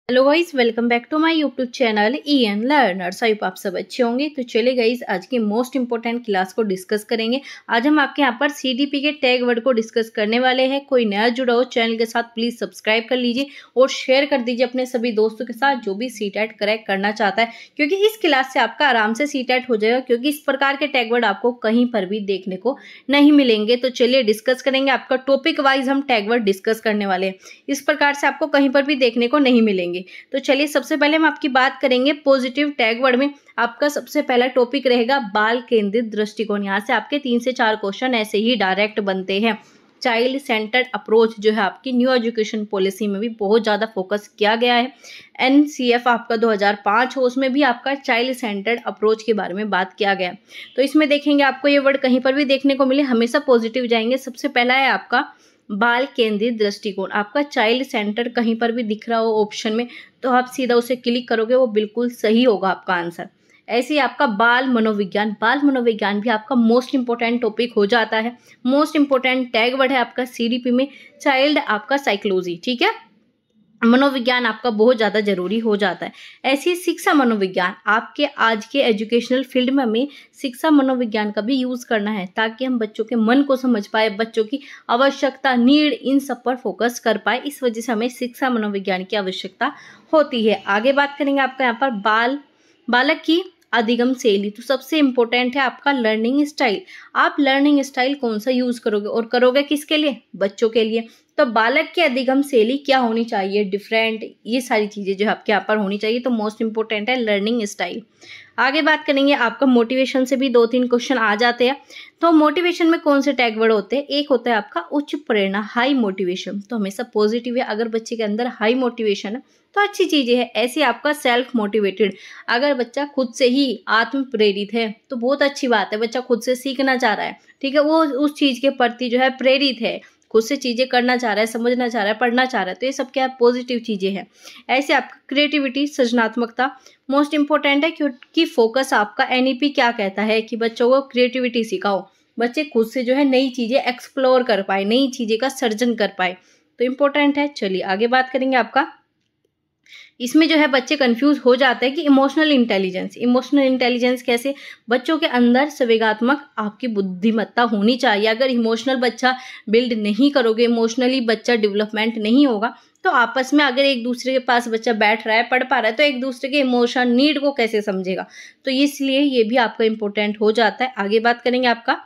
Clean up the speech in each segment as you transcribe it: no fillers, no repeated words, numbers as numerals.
Hello guys, welcome back to my YouTube channel EN learners. I hope आप सब अच्छे होंगे। तो चलिए गाइस, आज की मोस्ट इंपॉर्टेंट क्लास को डिस्कस करेंगे। आज हम आपके यहाँ पर सीडीपी के टैग वर्ड को डिस्कस करने वाले हैं। कोई नया जुड़ा हो चैनल के साथ प्लीज सब्सक्राइब कर लीजिए और शेयर कर दीजिए अपने सभी दोस्तों के साथ जो भी सीटेट क्रैक करना चाहता है, क्योंकि इस क्लास से आपका आराम से सीटेट हो जाएगा, क्योंकि इस प्रकार के टैग वर्ड आपको कहीं पर भी देखने को नहीं मिलेंगे। तो चलिए डिस्कस करेंगे। आपका टॉपिक वाइज हम टैग वर्ड डिस्कस करने वाले हैं। इस प्रकार से आपको कहीं पर भी देखने को नहीं मिलेंगे। तो चलिए सबसे पहले हम आपकी बात करेंगे पॉजिटिव टैग वर्ड में। आपका सबसे पहला टॉपिक रहेगा बाल केंद्रित दृष्टिकोण। यहाँ से आपके 3 से 4 क्वेश्चन ऐसे ही डायरेक्ट बनते हैं। चाइल्ड सेंटर्ड अप्रोच जो है आपकी न्यू एजुकेशन पॉलिसी में भी बहुत ज़्यादा फोकस किया गया है। एनसीएफ आपका 2005 हो, उसमें भी आपका चाइल्ड सेंटर्ड अप्रोच के बारे में बात किया गया। तो इसमें देखेंगे आपको ये वर्ड कहीं पर भी देखने को मिले हमेशा पॉजिटिव जाएंगे। सबसे पहला है आपका बाल केंद्रित दृष्टिकोण। आपका चाइल्ड सेंटर कहीं पर भी दिख रहा हो ऑप्शन में तो आप सीधा उसे क्लिक करोगे, वो बिल्कुल सही होगा आपका आंसर। ऐसे ही आपका बाल मनोविज्ञान भी आपका मोस्ट इंपोर्टेंट टॉपिक हो जाता है। मोस्ट इंपोर्टेंट टैग वर्ड है आपका सीडीपी में चाइल्ड आपका साइकोलॉजी, ठीक है। मनोविज्ञान आपका बहुत ज़्यादा जरूरी हो जाता है। ऐसी शिक्षा मनोविज्ञान आपके आज के एजुकेशनल फील्ड में हमें शिक्षा मनोविज्ञान का भी यूज़ करना है, ताकि हम बच्चों के मन को समझ पाए, बच्चों की आवश्यकता, नीड, इन सब पर फोकस कर पाए। इस वजह से हमें शिक्षा मनोविज्ञान की आवश्यकता होती है। आगे बात करेंगे आपका यहाँ पर बालक की अधिगम शैली। तो सबसे इंपॉर्टेंट है आपका लर्निंग स्टाइल। आप लर्निंग स्टाइल कौन सा यूज करोगे और करोगे किसके लिए? बच्चों के लिए। तो बालक की अधिगम शैली क्या होनी चाहिए? डिफरेंट, ये सारी चीजें जो आपके यहाँ पर होनी चाहिए। तो मोस्ट इंपॉर्टेंट है लर्निंग स्टाइल। आगे बात करेंगे आपका मोटिवेशन से भी 2-3 क्वेश्चन आ जाते हैं। तो मोटिवेशन में कौन से टैग वर्ड होते हैं? एक होता है आपका उच्च प्रेरणा, हाई मोटिवेशन। तो हमेशा पॉजिटिव है। अगर बच्चे के अंदर हाई मोटिवेशन है तो अच्छी चीजें है। ऐसे आपका सेल्फ मोटिवेटेड, अगर बच्चा खुद से ही आत्म प्रेरित है तो बहुत अच्छी बात है। बच्चा खुद से सीखना चाह रहा है, ठीक है, वो उस चीज के प्रति जो है प्रेरित है, खुद से चीजें करना चाह रहा है, समझना चाह रहा है, पढ़ना चाह रहा है। तो ये सब क्या है? पॉजिटिव चीजें हैं। ऐसे आपका क्रिएटिविटी, सृजनात्मकता मोस्ट इंपॉर्टेंट है, क्योंकि फोकस आपका एनईपी क्या कहता है कि बच्चों को क्रिएटिविटी सिखाओ, बच्चे खुद से जो है नई चीजें एक्सप्लोर कर पाए, नई चीजें का सर्जन कर पाए। तो इंपॉर्टेंट है। चलिए आगे बात करेंगे आपका। इसमें जो है बच्चे कंफ्यूज हो जाते हैं कि इमोशनल इंटेलिजेंस कैसे? बच्चों के अंदर संवेगात्मक आपकी बुद्धिमत्ता होनी चाहिए। अगर इमोशनल बच्चा बिल्ड नहीं करोगे, इमोशनली बच्चा डेवलपमेंट नहीं होगा, तो आपस में अगर एक दूसरे के पास बच्चा बैठ रहा है, पढ़ पा रहा है, तो एक दूसरे के इमोशन, नीड को कैसे समझेगा? तो इसलिए ये भी आपका इंपॉर्टेंट हो जाता है। आगे बात करेंगे आपका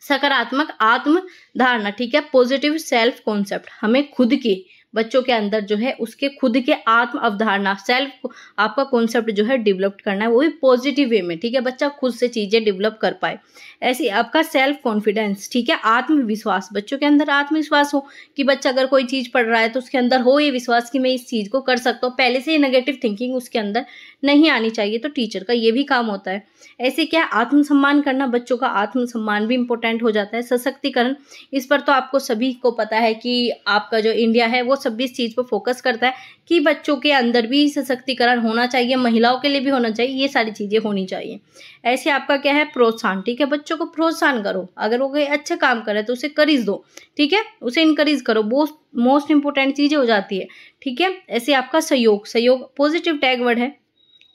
सकारात्मक आत्म धारणा, ठीक है, पॉजिटिव सेल्फ कॉन्सेप्ट। हमें खुद के बच्चों के अंदर जो है उसके खुद के आत्म अवधारणा, सेल्फ आपका कॉन्सेप्ट जो है डेवलप करना है, वो भी पॉजिटिव वे में, ठीक है, बच्चा खुद से चीजें डेवलप कर पाए। ऐसे आपका सेल्फ कॉन्फिडेंस, ठीक है, आत्मविश्वास, बच्चों के अंदर आत्मविश्वास हो कि बच्चा अगर कोई चीज पढ़ रहा है तो उसके अंदर हो ये विश्वास कि मैं इस चीज को कर सकता हूँ। पहले से ही नेगेटिव थिंकिंग उसके अंदर नहीं आनी चाहिए। तो टीचर का ये भी काम होता है। ऐसे क्या, आत्मसम्मान करना, बच्चों का आत्मसम्मान भी इंपॉर्टेंट हो जाता है। सशक्तिकरण, इस पर तो आपको सभी को पता है कि आपका जो इंडिया है वो सब इस चीज पर फोकस करता है कि बच्चों के अंदर भी सशक्तिकरण होना चाहिए, महिलाओं के लिए भी होना चाहिए, ये सारी चीजें होनी चाहिए। ऐसे आपका क्या है, प्रोत्साहन, ठीक है, बच्चों को प्रोत्साहन करो। अगर वो कोई अच्छा काम करे तो उसे करेज दो, ठीक है, उसे इनकरेज करो। मोस्ट इंपोर्टेंट चीजें हो जाती है, ठीक है। ऐसे आपका सहयोग पॉजिटिव टैग वर्ड है,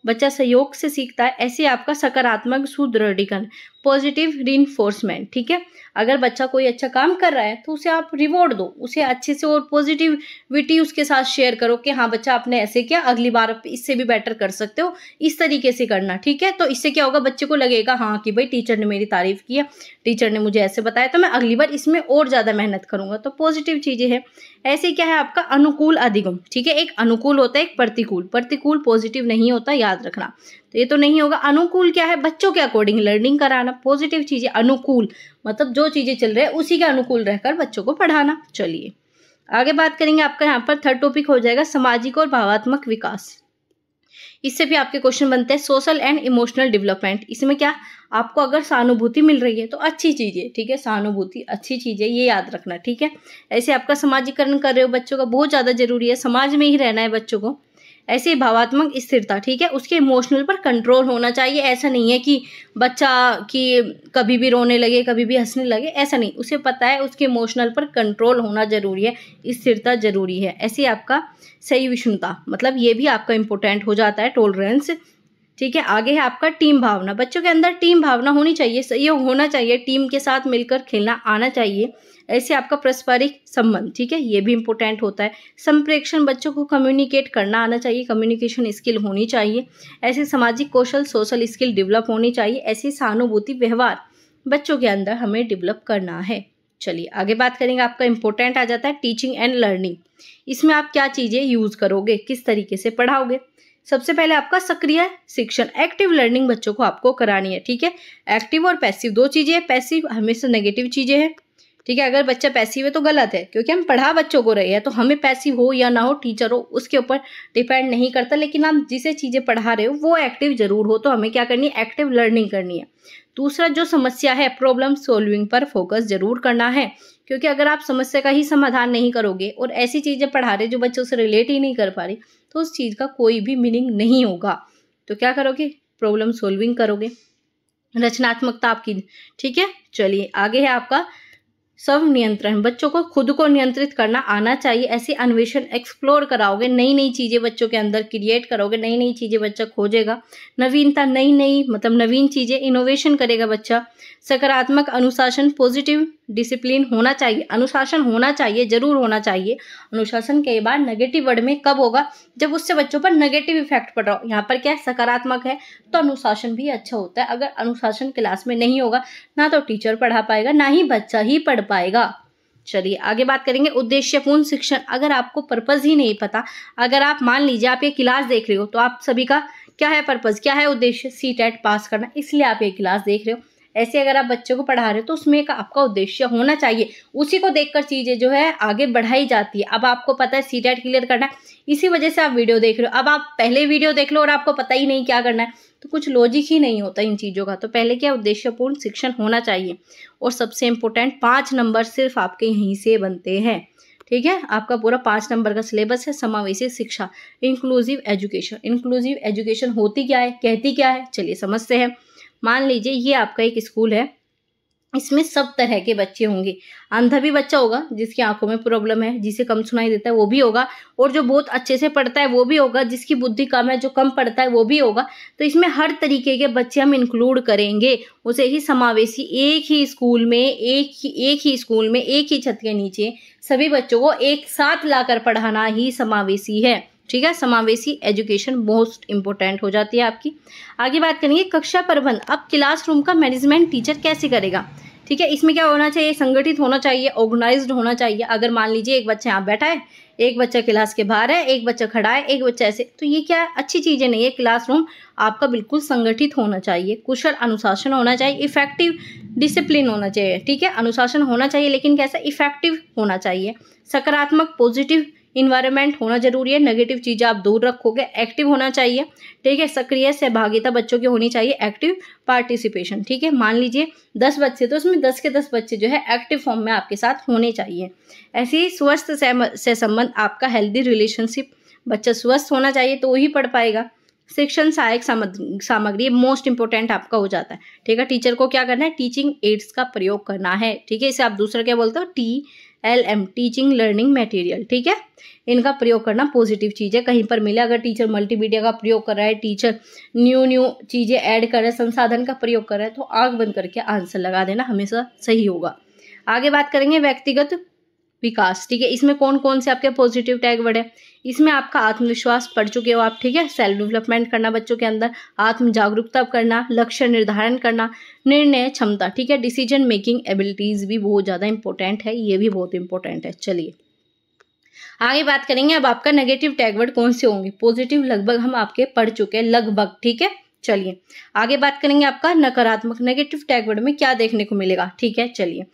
बच्चा सहयोग से सीखता है। ऐसे आपका सकारात्मक सुदृढ़ीकरण, पॉजिटिव रीइंफोर्समेंट, ठीक है, अगर बच्चा कोई अच्छा काम कर रहा है तो उसे आप रिवॉर्ड दो, उसे अच्छे से और पॉजिटिविटी उसके साथ शेयर करो कि हाँ बच्चा आपने ऐसे किया, अगली बार आप इससे भी बेटर कर सकते हो, इस तरीके से करना, ठीक है। तो इससे क्या होगा, बच्चे को लगेगा हाँ कि भाई टीचर ने मेरी तारीफ की है, टीचर ने मुझे ऐसे बताया, तो मैं अगली बार इसमें और ज्यादा मेहनत करूंगा। तो पॉजिटिव चीजें हैं। ऐसे क्या है आपका अनुकूल अधिगम, ठीक है, एक अनुकूल होता है, एक प्रतिकूल पॉजिटिव नहीं होता, याद रखना। तो ये तो नहीं होगा। अनुकूल क्या है, बच्चों के अकॉर्डिंग लर्निंग कराना। पॉजिटिव चीजें अनुकूल, मतलब जो चीजें चल रही है उसी के अनुकूल रहकर बच्चों को पढ़ाना। चलिए आगे बात करेंगे। आपका यहाँ पर थर्ड टॉपिक हो जाएगा सामाजिक और भावात्मक विकास। इससे भी आपके क्वेश्चन बनते हैं सोशल एंड इमोशनल डेवलपमेंट। इसमें क्या, आपको अगर सहानुभूति मिल रही है तो अच्छी चीज है, ठीक है, सहानुभूति अच्छी चीज है, ये याद रखना, ठीक है। ऐसे आपका समाजीकरण कर रहे हो बच्चों का, बहुत ज्यादा जरूरी है, समाज में ही रहना है बच्चों को। ऐसे भावात्मक स्थिरता, ठीक है, उसके इमोशनल पर कंट्रोल होना चाहिए। ऐसा नहीं है कि बच्चा कि कभी भी रोने लगे कभी भी हंसने लगे, ऐसा नहीं, उसे पता है उसके इमोशनल पर कंट्रोल होना जरूरी है, स्थिरता जरूरी है। ऐसे आपका सही विषमता, मतलब ये भी आपका इंपॉर्टेंट हो जाता है, टॉलरेंस, ठीक है। आगे है आपका टीम भावना, बच्चों के अंदर टीम भावना होनी चाहिए, सहयोग होना चाहिए, टीम के साथ मिलकर खेलना आना चाहिए। ऐसे आपका पारस्परिक संबंध, ठीक है, ये भी इंपॉर्टेंट होता है। संप्रेषण, बच्चों को कम्युनिकेट करना आना चाहिए, कम्युनिकेशन स्किल होनी चाहिए। ऐसे सामाजिक कौशल, सोशल स्किल डेवलप होनी चाहिए। ऐसी सहानुभूति व्यवहार बच्चों के अंदर हमें डेवलप करना है। चलिए आगे बात करेंगे। आपका इंपॉर्टेंट आ जाता है टीचिंग एंड लर्निंग। इसमें आप क्या चीजें यूज करोगे, किस तरीके से पढ़ाओगे। सबसे पहले आपका सक्रिय शिक्षण, एक्टिव लर्निंग बच्चों को आपको करानी है, ठीक है। एक्टिव और पैसिव दो चीजें हैं, पैसिव हमेशा नेगेटिव चीजें हैं, ठीक है। अगर बच्चा पैसिव है तो गलत है, क्योंकि हम पढ़ा बच्चों को रहे हैं, तो हमें पैसिव हो या ना हो, टीचर हो, उसके ऊपर डिपेंड नहीं करता। लेकिन आप जिसे चीजें पढ़ा रहे हो वो एक्टिव जरूर हो, तो हमें क्या करनी है, एक्टिव लर्निंग करनी है। दूसरा जो समस्या है, प्रॉब्लम सॉल्विंग पर फोकस जरूर करना है, क्योंकि अगर आप समस्या का ही समाधान नहीं करोगे और ऐसी चीजें पढ़ा रहे जो बच्चों से रिलेट ही नहीं कर पा रही, तो उस चीज का कोई भी मीनिंग नहीं होगा। तो क्या करोगे, प्रॉब्लम सॉल्विंग करोगे। रचनात्मकता आपकी, ठीक है। चलिए आगे है आपका स्व नियंत्रण, बच्चों को खुद को नियंत्रित करना आना चाहिए। ऐसे अन्वेषण, एक्सप्लोर कराओगे, नई नई चीजें बच्चों के अंदर क्रिएट करोगे, नई नई चीजें बच्चा खोजेगा। नवीनता, नई नई मतलब नवीन चीजें, इनोवेशन करेगा बच्चा। सकारात्मक अनुशासन, पॉजिटिव डिसिप्लिन होना चाहिए, अनुशासन होना चाहिए, जरूर होना चाहिए। अनुशासन कई बार नेगेटिव वर्ड में कब होगा, जब उससे बच्चों पर नेगेटिव इफेक्ट पड़ रहा हो। यहाँ पर क्या है, सकारात्मक है तो अनुशासन भी अच्छा होता है। अगर अनुशासन क्लास में नहीं होगा, ना तो टीचर पढ़ा पाएगा, ना ही बच्चा ही पढ़ पाएगा। चलिए आगे बात करेंगे। उद्देश्यपूर्ण शिक्षण, अगर आपको पर्पज ही नहीं पता, अगर आप मान लीजिए आप ये क्लास देख रहे हो, तो आप सभी का क्या है पर्पज, क्या है उद्देश्य, सीटेट पास करना, इसलिए आप ये क्लास देख रहे हो। ऐसे अगर आप बच्चों को पढ़ा रहे हो तो उसमें एक आपका उद्देश्य होना चाहिए, उसी को देखकर चीजें जो है आगे बढ़ाई जाती है। अब आपको पता है सीटेट क्लियर करना है, इसी वजह से आप वीडियो देख रहे हो। अब आप पहले वीडियो देख लो और आपको पता ही नहीं क्या करना है, तो कुछ लॉजिक ही नहीं होता इन चीजों का। तो पहले क्या, उद्देश्यपूर्ण शिक्षण होना चाहिए। और सबसे इंपॉर्टेंट 5 नंबर सिर्फ आपके यहीं से बनते हैं, ठीक है। आपका पूरा 5 नंबर का सिलेबस है। समावेशी शिक्षा, इंक्लूसिव एजुकेशन। इंक्लूसिव एजुकेशन होती क्या है, कहती क्या है, चलिए समझते हैं। मान लीजिए ये आपका एक स्कूल है, इसमें सब तरह के बच्चे होंगे। अंधा भी बच्चा होगा जिसकी आंखों में प्रॉब्लम है, जिसे कम सुनाई देता है वो भी होगा, और जो बहुत अच्छे से पढ़ता है वो भी होगा, जिसकी बुद्धि कम है, जो कम पढ़ता है वो भी होगा। तो इसमें हर तरीके के बच्चे हम इंक्लूड करेंगे, उसे ही समावेशी। एक ही स्कूल में एक ही छत के नीचे सभी बच्चों को एक साथ लाकर पढ़ाना ही समावेशी है, ठीक है। समावेशी एजुकेशन मोस्ट इंपोर्टेंट हो जाती है आपकी। आगे बात करेंगे कक्षा प्रबंध। अब क्लासरूम का मैनेजमेंट टीचर कैसे करेगा, ठीक है। इसमें क्या होना चाहिए, संगठित होना चाहिए, ऑर्गेनाइज्ड होना चाहिए। अगर मान लीजिए एक बच्चा यहाँ बैठा है, एक बच्चा क्लास के बाहर है, एक बच्चा खड़ा है, एक बच्चा ऐसे, तो ये क्या अच्छी चीजें नहीं है। क्लासरूम आपका बिल्कुल संगठित होना चाहिए, कुशल अनुशासन होना चाहिए, इफेक्टिव डिसिप्लिन होना चाहिए, ठीक है। अनुशासन होना चाहिए लेकिन कैसा, इफेक्टिव होना चाहिए। सकारात्मक पॉजिटिव इन्वायरमेंट होना जरूरी है, नेगेटिव चीजें आप दूर रखोगे। एक्टिव होना चाहिए, ठीक है। सक्रिय सहभागिता बच्चों की होनी चाहिए, एक्टिव पार्टिसिपेशन, ठीक है। मान लीजिए 10 बच्चे, तो उसमें 10 के 10 बच्चे जो है एक्टिव फॉर्म में आपके साथ होने चाहिए। ऐसे ही स्वस्थ से संबंध आपका, हेल्दी रिलेशनशिप, बच्चा स्वस्थ होना चाहिए तो ही पढ़ पाएगा। शिक्षण सहायक सामग्री मोस्ट इंपोर्टेंट आपका हो जाता है, ठीक है। टीचर को क्या करना है, टीचिंग एड्स का प्रयोग करना है, ठीक है। इसे आप दूसरा क्या बोलते हो, TLM, टीचिंग लर्निंग मटेरियल, ठीक है। इनका प्रयोग करना पॉजिटिव चीज है, कहीं पर मिले। अगर टीचर मल्टीमीडिया का प्रयोग कर रहा है, टीचर न्यू चीजें ऐड कर रहा है, संसाधन का प्रयोग कर रहा है, तो आंख बंद करके आंसर लगा देना हमेशा सही होगा। आगे बात करेंगे व्यक्तिगत विकास, ठीक है। इसमें कौन कौन से आपके पॉजिटिव टैग वर्ड है, इसमें आपका आत्मविश्वास पढ़ चुके हो आप, ठीक है। सेल्फ डेवलपमेंट करना बच्चों के अंदर, आत्म जागरूकता करना, लक्ष्य निर्धारण करना, निर्णय क्षमता, ठीक है। डिसीजन मेकिंग एबिलिटीज भी बहुत ज्यादा इंपॉर्टेंट है, ये भी बहुत इंपॉर्टेंट है। चलिए आगे बात करेंगे। अब आपका नेगेटिव टैग वर्ड कौन से होंगे, पॉजिटिव लगभग हम आपके पढ़ चुके हैं, लगभग, ठीक है। चलिए आगे बात करेंगे आपका नकारात्मक, नेगेटिव टैग वर्ड में क्या देखने को मिलेगा, ठीक है। चलिए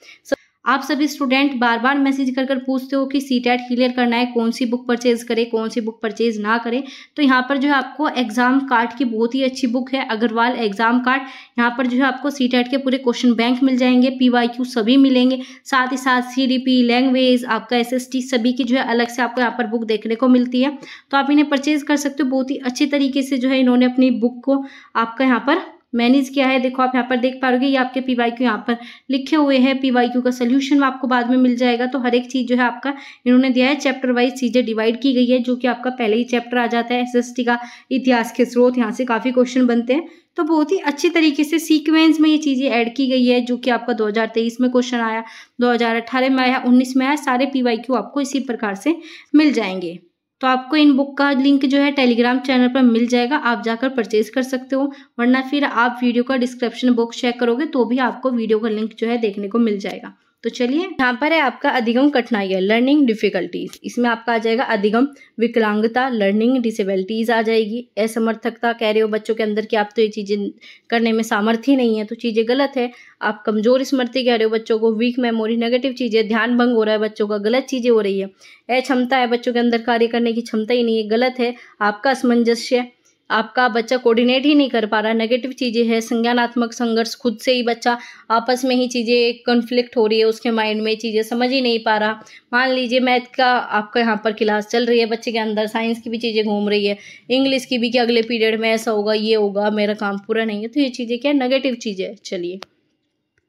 आप सभी स्टूडेंट बार बार मैसेज कर कर पूछते हो कि सीटेट क्लियर करना है, कौन सी बुक परचेज करें, कौन सी बुक परचेज ना करें। तो यहाँ पर जो है आपको एग्जाम कार्ड की बहुत ही अच्छी बुक है अग्रवाल एग्जाम कार्ड। यहाँ पर जो है आपको सीटेट के पूरे क्वेश्चन बैंक मिल जाएंगे, PYQ सभी मिलेंगे, साथ ही साथ CDP, लैंग्वेज, आपका SST सभी की जो है अलग से आपको यहाँ पर बुक देखने को मिलती है। तो आप इन्हें परचेज कर सकते हो। बहुत ही अच्छी तरीके से जो है इन्होंने अपनी बुक को आपका यहाँ पर मैनेज किया है। देखो आप यहाँ पर देख पाओगे, ये आपके PYQ यहाँ पर लिखे हुए हैं। PYQ का सोल्यूशन आपको बाद में मिल जाएगा। तो हर एक चीज जो है आपका इन्होंने दिया है, चैप्टर वाइज चीजें डिवाइड की गई है, जो कि आपका पहले ही चैप्टर आ जाता है। SST का इतिहास के स्रोत, यहाँ से काफी क्वेश्चन बनते हैं। तो बहुत ही अच्छी तरीके से सीक्वेंस में ये चीजें ऐड की गई है, जो कि आपका 2023 में क्वेश्चन आया, 2018 में आया, 19 में आया। सारे PYQ आपको इसी प्रकार से मिल जाएंगे। तो आपको इन बुक का लिंक जो है टेलीग्राम चैनल पर मिल जाएगा, आप जाकर परचेज कर सकते हो, वरना फिर आप वीडियो का डिस्क्रिप्शन बॉक्स चेक करोगे तो भी आपको वीडियो का लिंक जो है देखने को मिल जाएगा। तो चलिए, यहाँ पर है आपका अधिगम कठिनाइयाँ, लर्निंग डिफिकल्टीज। इसमें आपका आ जाएगा अधिगम विकलांगता, लर्निंग डिसेबिलिटीज आ जाएगी। असमर्थकता कह रहे हो बच्चों के अंदर कि आप तो ये चीजें करने में सामर्थ्य नहीं है, तो चीजें गलत है। आप कमजोर स्मृति कह रहे हो बच्चों को, वीक मेमोरी नेगेटिव चीजें, ध्यान भंग हो रहा है बच्चों का, गलत चीजें हो रही है। अक्षमता है बच्चों के अंदर, कार्य करने की क्षमता ही नहीं है, गलत है। आपका असमंजस्य, आपका बच्चा कोऑर्डिनेट ही नहीं कर पा रहा, नेगेटिव चीजें है। संज्ञानात्मक संघर्ष, खुद से ही बच्चा आपस में ही चीजें कॉन्फ्लिक्ट हो रही है उसके माइंड में, चीजें समझ ही नहीं पा रहा। मान लीजिए मैथ का आपका यहाँ पर क्लास चल रही है बच्चे के अंदर, साइंस की भी चीजें घूम रही है, इंग्लिश की भी कि अगले पीरियड में ऐसा होगा, ये होगा, मेरा काम पूरा नहीं है। तो ये चीजें क्या है, नेगेटिव चीजें है। चलिए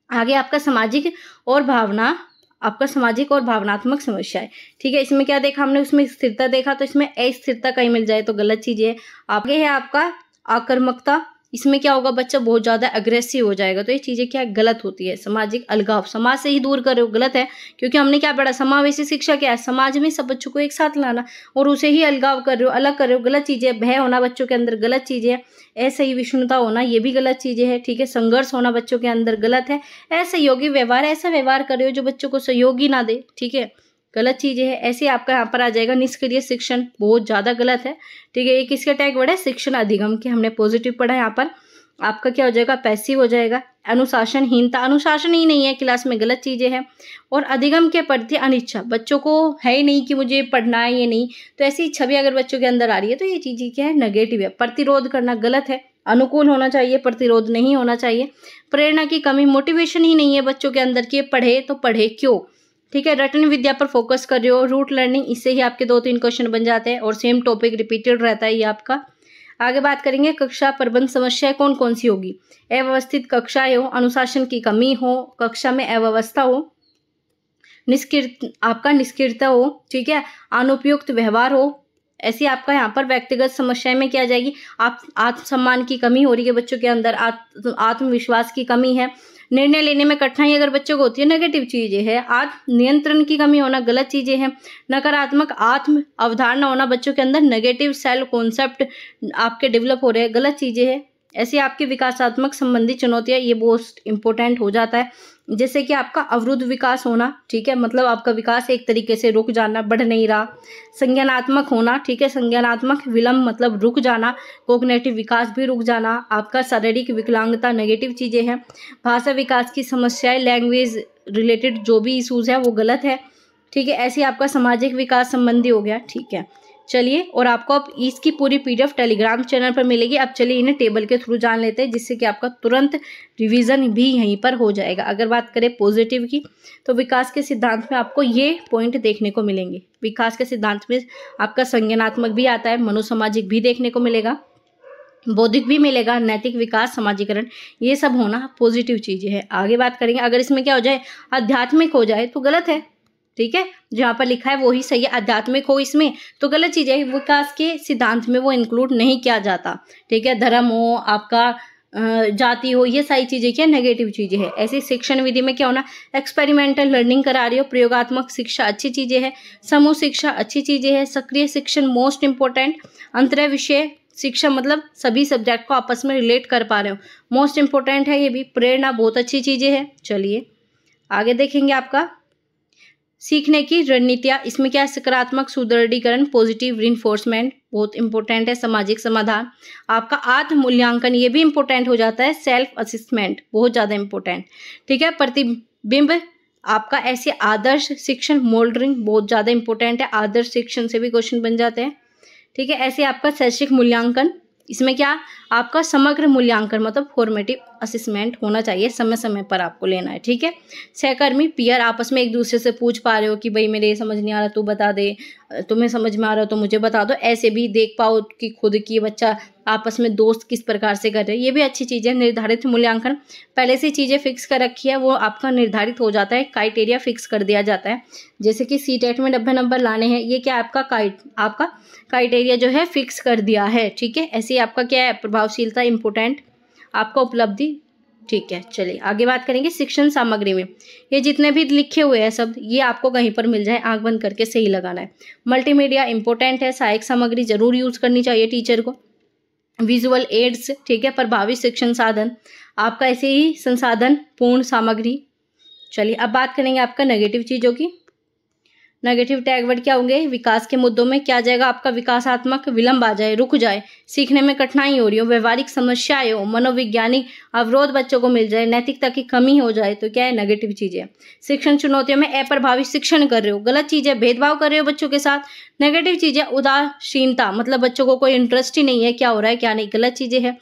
आगे, आपका सामाजिक और भावनात्मक समस्याएं। ठीक है, इसमें क्या देखा हमने, उसमें स्थिरता देखा, तो इसमें अस्थिरता कहीं मिल जाए तो गलत चीज है। आगे है आपका आक्रामकता, इसमें क्या होगा, बच्चा बहुत ज्यादा अग्रेसिव हो जाएगा, तो ये चीजें क्या गलत होती है। सामाजिक अलगाव, समाज से ही दूर कर रहे हो, गलत है, क्योंकि हमने क्या पढ़ा, समावेशी शिक्षा क्या है, समाज में सब बच्चों को एक साथ लाना, और उसे ही अलगाव कर रहे हो, अलग कर रहे हो, गलत चीजें। भय होना बच्चों के अंदर, गलत चीजें है। असही विष्णुता होना, ये भी गलत चीजें है। ठीक है, संघर्ष होना बच्चों के अंदर, गलत है। असहयोगी व्यवहार, ऐसा व्यवहार कर रहे हो जो बच्चों को सहयोग ही ना दे, ठीक है, गलत चीजें है। ऐसे आपका यहाँ पर आ जाएगा निष्क्रिय शिक्षण, बहुत ज्यादा गलत है। ठीक है, एक इसका टैग वर्ड है शिक्षण अधिगम के, हमने पॉजिटिव पढ़ा, यहाँ पर आपका क्या हो जाएगा, पैसिव हो जाएगा। अनुशासनहीनता, अनुशासन ही नहीं है क्लास में, गलत चीजें हैं। और अधिगम के प्रति अनिच्छा, बच्चों को है ही नहीं कि मुझे पढ़ना है, ये नहीं, तो ऐसी छवि अगर बच्चों के अंदर आ रही है तो ये चीजें क्या है, नेगेटिव है। प्रतिरोध करना, गलत है, अनुकूल होना चाहिए, प्रतिरोध नहीं होना चाहिए। प्रेरणा की कमी, मोटिवेशन ही नहीं है बच्चों के अंदर कि पढ़े तो पढ़े क्यों। ठीक है, रटन विद्या पर फोकस कर रहे हो, रूट लर्निंग, इससे ही आपके 2-3 क्वेश्चन बन जाते हैं, और सेम टॉपिक रिपीटेड रहता है ये आपका। आगे बात करेंगे, कक्षा प्रबंध समस्याएं कौन कौन सी होगी। अव्यवस्थित कक्षाएं हो, अनुशासन की कमी हो, कक्षा में अव्यवस्था हो, निष्क्रियता हो, ठीक है, अनुपयुक्त व्यवहार हो। ऐसी आपका यहाँ पर व्यक्तिगत समस्याएं में क्या आ जाएगी, आप आत्मसम्मान की कमी हो रही है बच्चों के अंदर, आत्मविश्वास की कमी है। निर्णय लेने में कठिनाई अगर बच्चों को होती है, नेगेटिव चीजें है। आत्म नियंत्रण की कमी होना, गलत चीजें हैं। नकारात्मक आत्म अवधारणा होना बच्चों के अंदर, नेगेटिव सेल्फ कॉन्सेप्ट आपके डेवलप हो रहे हैं, गलत चीजें हैं। ऐसे आपके विकासात्मक संबंधी चुनौतियां, ये बहुत इंपॉर्टेंट हो जाता है, जैसे कि आपका अवरुद्ध विकास होना, ठीक है, मतलब आपका विकास एक तरीके से रुक जाना, बढ़ नहीं रहा। संज्ञानात्मक होना, ठीक है, संज्ञानात्मक विलंब मतलब रुक जाना, कोग्निटिव विकास भी रुक जाना। आपका शारीरिक विकलांगता, नेगेटिव चीजें हैं। भाषा विकास की समस्याएं, लैंग्वेज रिलेटेड जो भी इशूज है वो गलत है। ठीक है, ऐसे आपका सामाजिक विकास संबंधी हो गया। ठीक है, चलिए, और आपको अब इसकी पूरी PDF टेलीग्राम चैनल पर मिलेगी। अब चलिए इन्हें टेबल के थ्रू जान लेते हैं, जिससे कि आपका तुरंत रिवीजन भी यहीं पर हो जाएगा। अगर बात करें पॉजिटिव की, तो विकास के सिद्धांत में आपको ये पॉइंट देखने को मिलेंगे। विकास के सिद्धांत में आपका संज्ञानात्मक भी आता है, मनोसामाजिक भी देखने को मिलेगा, बौद्धिक भी मिलेगा, नैतिक विकास, समाजीकरण, ये सब होना पॉजिटिव चीजें हैं। आगे बात करेंगे, अगर इसमें क्या हो जाए, आध्यात्मिक हो जाए तो गलत है। ठीक है, जहाँ पर लिखा है वो ही सही है, आध्यात्मिक हो इसमें तो गलत चीज है, विकास के सिद्धांत में वो इंक्लूड नहीं किया जाता। ठीक है, धर्म हो, आपका जाति हो, ये सारी चीजें क्या नेगेटिव चीजें हैं। ऐसी शिक्षण विधि में क्या होना, एक्सपेरिमेंटल लर्निंग करा रही हो, प्रयोगात्मक शिक्षा अच्छी चीजें है, समूह शिक्षा अच्छी चीजें है, सक्रिय शिक्षण मोस्ट इंपॉर्टेंट, अंतर विषय शिक्षा मतलब सभी सब्जेक्ट को आपस में रिलेट कर पा रहे हो, मोस्ट इंपॉर्टेंट है ये भी। प्रेरणा बहुत अच्छी चीजें है। चलिए आगे देखेंगे, आपका सीखने की रणनीतियाँ, इसमें क्या है, सकारात्मक सुदृढ़ीकरण, पॉजिटिव रिइंफोर्समेंट बहुत इंपॉर्टेंट है। सामाजिक समाधान, आपका आत्म मूल्यांकन, ये भी इंपॉर्टेंट हो जाता है। सेल्फ असेसमेंट बहुत ज़्यादा इंपॉर्टेंट। ठीक है, प्रतिबिंब आपका ऐसे आदर्श शिक्षण मोल्डरिंग बहुत ज़्यादा इंपॉर्टेंट है, आदर्श शिक्षण से भी क्वेश्चन बन जाते हैं, ठीक है। ऐसे आपका शैक्षिक मूल्यांकन, इसमें क्या आपका समग्र मूल्यांकन मतलब फॉर्मेटिव असेसमेंट होना चाहिए, समय समय पर आपको लेना है, ठीक है। सहकर्मी पीयर आपस में एक दूसरे से पूछ पा रहे हो कि भाई मेरे ये समझ नहीं आ रहा तू बता दे, तुम्हें समझ में आ रहा हो तो मुझे बता दो, ऐसे भी देख पाओ कि खुद की बच्चा आपस में दोस्त किस प्रकार से कर रहे हैं, ये भी अच्छी चीज़ है। निर्धारित मूल्यांकन, पहले से चीज़ें फिक्स कर रखी है वो आपका निर्धारित हो जाता है, क्राइटेरिया फिक्स कर दिया जाता है। जैसे कि सीटेट में 90 नंबर लाने हैं, ये क्या आपका क्राइटेरिया जो है फिक्स कर दिया है, ठीक है। ऐसे आपका क्या है प्रभावशीलता इंपॉर्टेंट, आपका उपलब्धि, ठीक है। चलिए आगे बात करेंगे शिक्षण सामग्री में, ये जितने भी लिखे हुए हैं सब ये आपको कहीं पर मिल जाए, आंख बंद करके सही लगाना है। मल्टीमीडिया इंपॉर्टेंट है, सहायक सामग्री जरूर यूज करनी चाहिए टीचर को। विजुअल एड्स, ठीक है। प्रभावी शिक्षण साधन, आपका ऐसे ही संसाधन पूर्ण सामग्री। चलिए अब बात करेंगे आपका नेगेटिव चीज़ों की। नेगेटिव टैग वर्ड क्या होंगे, विकास के मुद्दों में क्या जाएगा आपका, विकासात्मक विलंब आ जाए, रुक जाए, सीखने में कठिनाई हो रही हो, व्यवहारिक समस्याएं हो, मनोवैज्ञानिक अवरोध बच्चों को मिल जाए, नैतिकता की कमी हो जाए, तो क्या है नेगेटिव चीजें। शिक्षण चुनौतियों में अप्रभावी शिक्षण कर रहे हो, गलत चीजें, भेदभाव कर रहे हो बच्चों के साथ, नेगेटिव चीजें। उदासीनता मतलब बच्चों को कोई इंटरेस्ट ही नहीं है क्या हो रहा है क्या नहीं, गलत चीजें है।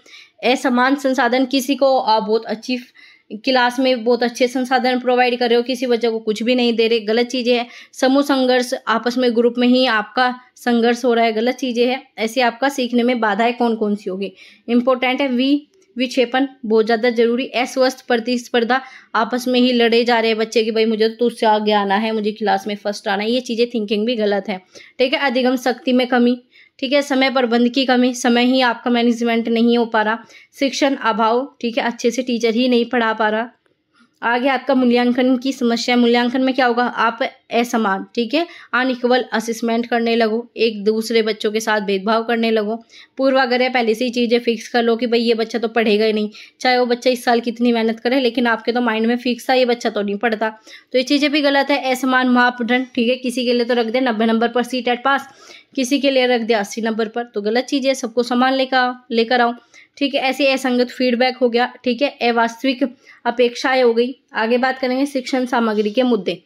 असमान संसाधन, किसी को आप बहुत अच्छी क्लास में बहुत अच्छे संसाधन प्रोवाइड कर रहे हो, किसी बच्चे को कुछ भी नहीं दे रहे, गलत चीजें है। समूह संघर्ष, आपस में ग्रुप में ही आपका संघर्ष हो रहा है, गलत चीजें है। ऐसे आपका सीखने में बाधाएं कौन कौन सी होगी, इंपॉर्टेंट है। विक्षेपण बहुत ज्यादा जरूरी। अस्वस्थ प्रतिस्पर्धा, आपस में ही लड़े जा रहे हैं बच्चे कि भाई मुझे तो तुझसे आगे आना है, मुझे क्लास में फर्स्ट आना है, ये चीजें थिंकिंग भी गलत है, ठीक है। अधिगम शक्ति में कमी, ठीक है। समय प्रबंध की कमी, समय ही आपका मैनेजमेंट नहीं हो पा रहा। शिक्षण अभाव, ठीक है, अच्छे से टीचर ही नहीं पढ़ा पा रहा। आगे आपका मूल्यांकन की समस्या, मूल्यांकन में क्या होगा, आप असमान, ठीक है, अनइक्वल असेसमेंट करने लगो, एक दूसरे बच्चों के साथ भेदभाव करने लगो। पूर्वाग्रह, पहले से ही चीज़ें फिक्स कर लो कि भाई ये बच्चा तो पढ़ेगा ही नहीं, चाहे वो बच्चा इस साल कितनी मेहनत करे, लेकिन आपके तो माइंड में फिक्स था ये बच्चा तो नहीं पढ़ता, तो ये चीज़ें भी गलत है। असमान मापदंड, ठीक है, किसी के लिए तो रख दे 90 नंबर पर सीटेट पास, किसी के लिए रख दे 80 नंबर पर, तो गलत चीज़ है, सबको समान लेकर आओ, ठीक है। ऐसे असंगत फीडबैक हो गया, ठीक है, अवास्तविक अपेक्षाएं हो गई। आगे बात करेंगे शिक्षण सामग्री के मुद्दे,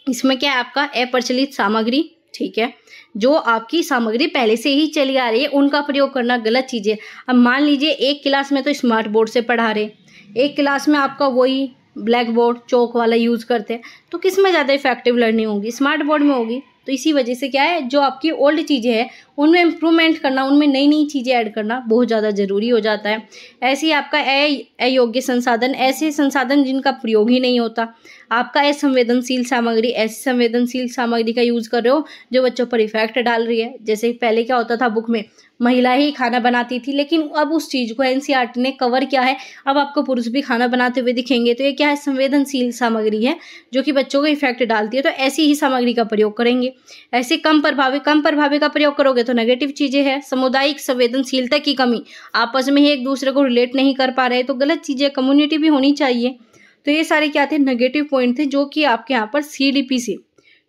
इसमें क्या है आपका अप्रचलित सामग्री, ठीक है, जो आपकी सामग्री पहले से ही चली आ रही है उनका प्रयोग करना, गलत चीज़ है। अब मान लीजिए एक क्लास में तो स्मार्ट बोर्ड से पढ़ा रहे, एक क्लास में आपका वही ब्लैक बोर्ड चौक वाला यूज़ करते हैं, तो किस में ज़्यादा इफेक्टिव लर्निंग होगी, स्मार्ट बोर्ड में होगी। तो इसी वजह से क्या है, जो आपकी ओल्ड चीज़ें हैं उनमें इम्प्रूवमेंट करना, उनमें नई नई चीज़ें ऐड करना बहुत ज़्यादा ज़रूरी हो जाता है। ऐसे ही आपका अयोग्य संसाधन, ऐसे संसाधन जिनका प्रयोग ही नहीं होता। आपका असंवेदनशील सामग्री, ऐसी संवेदनशील सामग्री का यूज़ कर रहे हो जो बच्चों पर इफेक्ट डाल रही है। जैसे पहले क्या होता था, बुक में महिला ही खाना बनाती थी, लेकिन अब उस चीज़ को एनसीईआरटी ने कवर किया है, अब आपको पुरुष भी खाना बनाते हुए दिखेंगे, तो ये क्या है, संवेदनशील सामग्री है जो कि बच्चों को इफेक्ट डालती है, तो ऐसी ही सामग्री का प्रयोग करेंगे। ऐसे कम प्रभावी का प्रयोग करोगे तो नेगेटिव चीज़ें हैं। सामुदायिक संवेदनशीलता की कमी, आपस में ही एक दूसरे को रिलेट नहीं कर पा रहे, तो गलत चीज़ें, कम्युनिटी भी होनी चाहिए। तो ये सारे क्या थे, नेगेटिव पॉइंट थे जो कि आपके यहाँ पर सीडीपी से,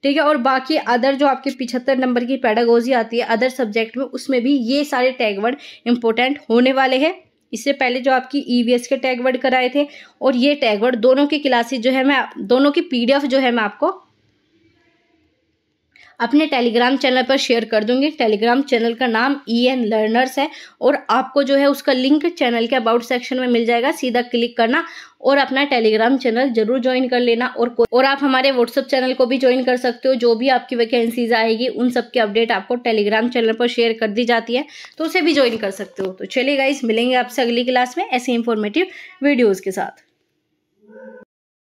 ठीक है। और बाकी अदर जो आपके 75 नंबर की पेडागोजी आती है अदर सब्जेक्ट में, उसमें भी ये सारे टैग वर्ड इंपॉर्टेंट होने वाले हैं। इससे पहले जो आपकी ईवीएस के टैग वर्ड कराए थे और ये टैग वर्ड दोनों की क्लासेस जो है मैं दोनों की पीडीएफ जो है मैं आपको अपने टेलीग्राम चैनल पर शेयर कर दूंगी। टेलीग्राम चैनल का नाम EN लर्नर्स है और आपको जो है उसका लिंक चैनल के अबाउट सेक्शन में मिल जाएगा, सीधा क्लिक करना और अपना टेलीग्राम चैनल जरूर ज्वाइन कर लेना। और आप हमारे व्हाट्सएप चैनल को भी ज्वाइन कर सकते हो, जो भी आपकी वैकेंसीज आएगी उन सब की अपडेट आपको टेलीग्राम चैनल पर शेयर कर दी जाती है, तो उसे भी ज्वाइन कर सकते हो। तो चलिए गाइस, मिलेंगे आपसे अगली क्लास में ऐसे इंफॉर्मेटिव वीडियोज़ के साथ।